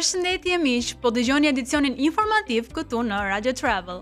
Përshëndetje miq, po dëgjoni edicionin informativ këtu në Radio Travel.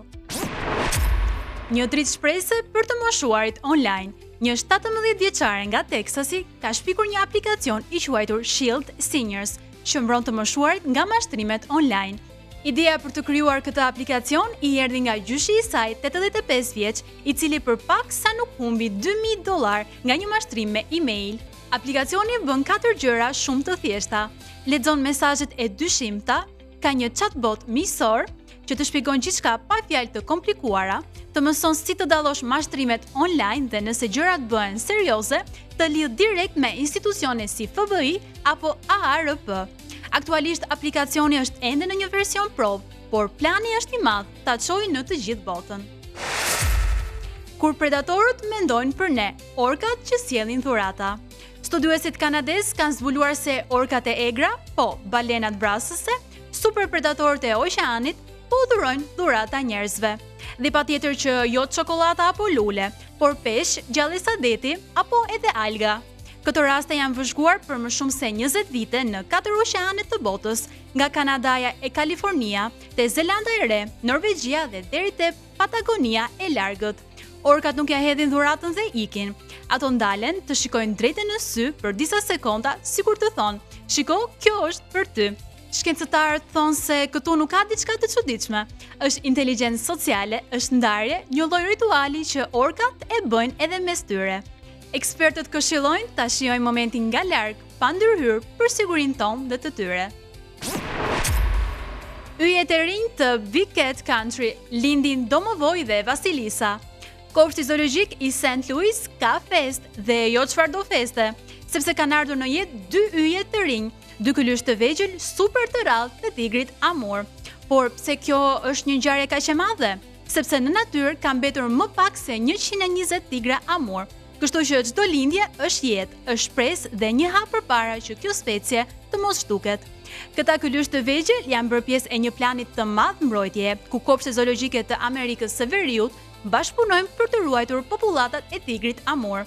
Një dritë shprehëse për të moshuarit online. Një 17 vjeçare nga Teksasi ka shpikur një aplikacion i quajtur Shield Seniors, që mbron të moshuarit nga mashtrimet online. Ideja për të krijuar këtë aplikacion i erdhi nga gjyshi i saj, 85 vjeç, i cili përpaksa nuk humbi $2000 nga një mashtrim me email. Aplikacioni bën 4 gjëra shumë të thjeshta. Lexon mesazhet e dyshimta, ka një chatbot miqësor që të shpjegon gjithçka pa fjalë të komplikuara, të mëson si të dallosh mashtrimet online dhe nëse gjërat bëhen serioze, të lidh direkt me institucione si FBI apo AARP. Aktualisht aplikacioni është ende në një version provë, por plani është i madh ta çojë në të gjithë botën. Kur predatorët mendojnë për ne, orkat që sjellin dhurata. Studiuesit kanadez kanë zbuluar se orkat e egra, po balenat brasëse, super predatorët e oqeanit, po dhurojnë dhurata njerëzve. Dhe patjetër që jo çokolata apo lule, por peshq, gjallësa deti apo edhe alga. Këto raste janë vëzhguar për më shumë se 20 vite në 4 oqeanet të botës, nga Kanadaja e Kalifornia, te Zelanda e Re, Norvegjia dhe deri te Patagonia e largët. Orkat nuk ja hedhin dhuratën dhe ikin. Ato ndalen të shikojnë drejtë në sy për disa sekonda, sikur të thonë, "Shiko, kjo është për ty." Shkencëtarët thonë se këtu nuk ka diçka të çuditshme. Është inteligjencë sociale, është ndarje, një lloj rituali që orkat e bëjnë edhe mes tyre. Ekspertët këshillojnë ta shijojnë momentin nga larg, pa ndërhyrë për sigurinë tonë dhe të tyre. Yjet e rinj të Big Cat Country lindin Domovoj dhe Vasilisa. Kopshti zoologjik i St. Louis ka fest dhe jo çfarëdo feste, sepse kanë ardhur në jetë 2 yje të rinj, 2 kylysh të vegjël super të rrallë të tigrit Amur. Por pse kjo është një ngjarje kaq e madhe? Sepse në natyrë ka mbetur më pak se 120 tigra Amur. Kështu që çdo lindje është jetë, është shpresë dhe një hap përpara që kjo specie të mos shtuket. Këta kylysh të vegjël janë bërë pjesë e një planit të madh mbrojtje, ku kopshtet zoologjike të Amerikës së Veriut bashkëpunojnë për të ruajtur popullatat e tigrit Amur.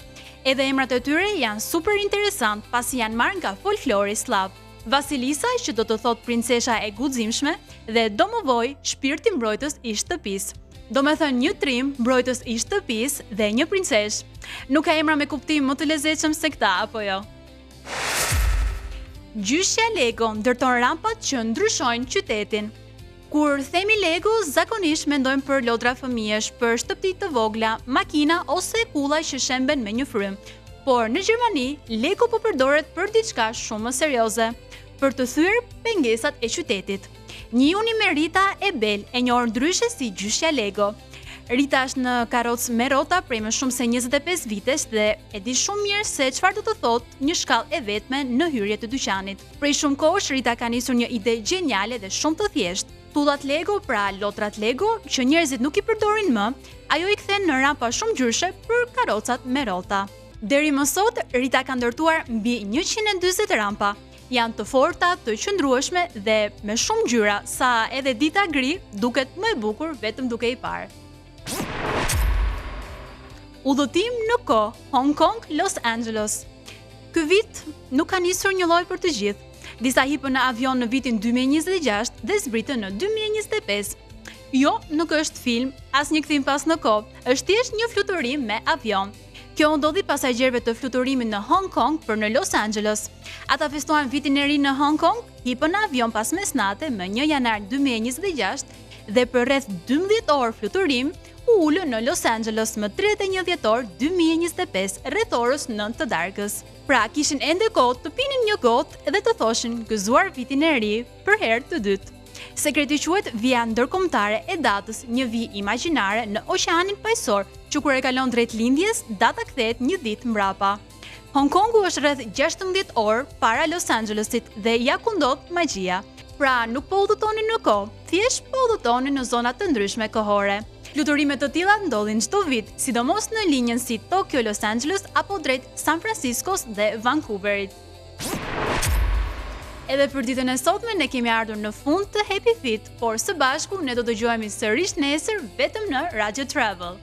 Edhe emrat e tyre janë super interesant pasi janë marrë nga folklori slav. Vasilisa, që do të thotë princesha e guximshme, dhe Domovoj, shpirti mbrojtës i shtëpisë. Do me thënë një trim, mbrojtës i shtëpisë dhe një princesh. Nuk ka emra me kuptim më të lezetshëm se këta, apo jo? Gjyshja Lego ndërton rampat që ndryshojnë qytetin. Kur themi Lego, zakonisht mendojmë për lodra fëmijësh, për shtëpi të vogla, makina ose kulla që shemben me një frym. Por në Gjermani, Lego po përdoret për diçka shumë më serioze, për të thyer pengesat e qytetit. Njihuni me Rita e Bel, e njohur ndryshe si Gjyshja Lego. Rita është në karrocë me rrota prej më shumë se 25 vitesh dhe e di shumë mirë se çfarë do të thotë një shkallë e vetme në hyrje të dyqanit. Prej shumë kohësh Rita ka nisur një ide geniale dhe shumë të thjeshtë. Tullat Lego, pra lotrat Lego, që njerëzit nuk i përdorin më, ajo i kthen në rampa shumë ngjyrshe për karrocat me rrota. Deri më sot, Rita ka ndërtuar mbi 140 rampa. Janë të forta, të qëndrueshme dhe me shumë ngjyra, sa edhe dita gri duket më e bukur vetëm duke i parë. Udhëtim në kohë, Hong Kong, Los Angeles. Ky vit nuk ka nisur një lloj për të gjithë. Disa hipën në avion në vitin 2026 dhe zbritën në 2025. Jo, nuk është film, as një kthim pas në kohë, është thjesht një fluturim me avion. Kjo ndodhi pasagjerëve të fluturimit në Hong Kong për në Los Angeles. Ata festuan vitin e ri në Hong Kong, hipën në avion pas mesnate më 1 janar 2026 dhe për rreth 12 orë fluturim u ulën në Los Angeles më 31 dhjetor 2025 rreth orës 9 të darkës. Pra kishin ende kohë të pinin një gotë dhe të thoshin gëzuar vitin e ri për herë të dytë. Sekreti quhet vija ndërkombëtare e datës, një vijë imagjinare në oqeanin paqësor, që kur e kalon drejt lindjes, data kthehet një ditë mbrapa. Hong Kongu është rreth 16 orë para Los Angelesit dhe ja ku ndodh magjia. Pra nuk po udhëtoni në kohë, thjesht po udhëtoni në zona të ndryshme kohore. Fluturime të tilla ndodhin çdo vit, sidomos në linjën si Tokyo Los Angeles apo drejt San Franciscos dhe Vancouverit. Edhe për ditën e sotme ne kemi ardhur në fund të Happy Fit, por së bashku ne do dëgjohemi sërish nesër vetëm në Radio Travel.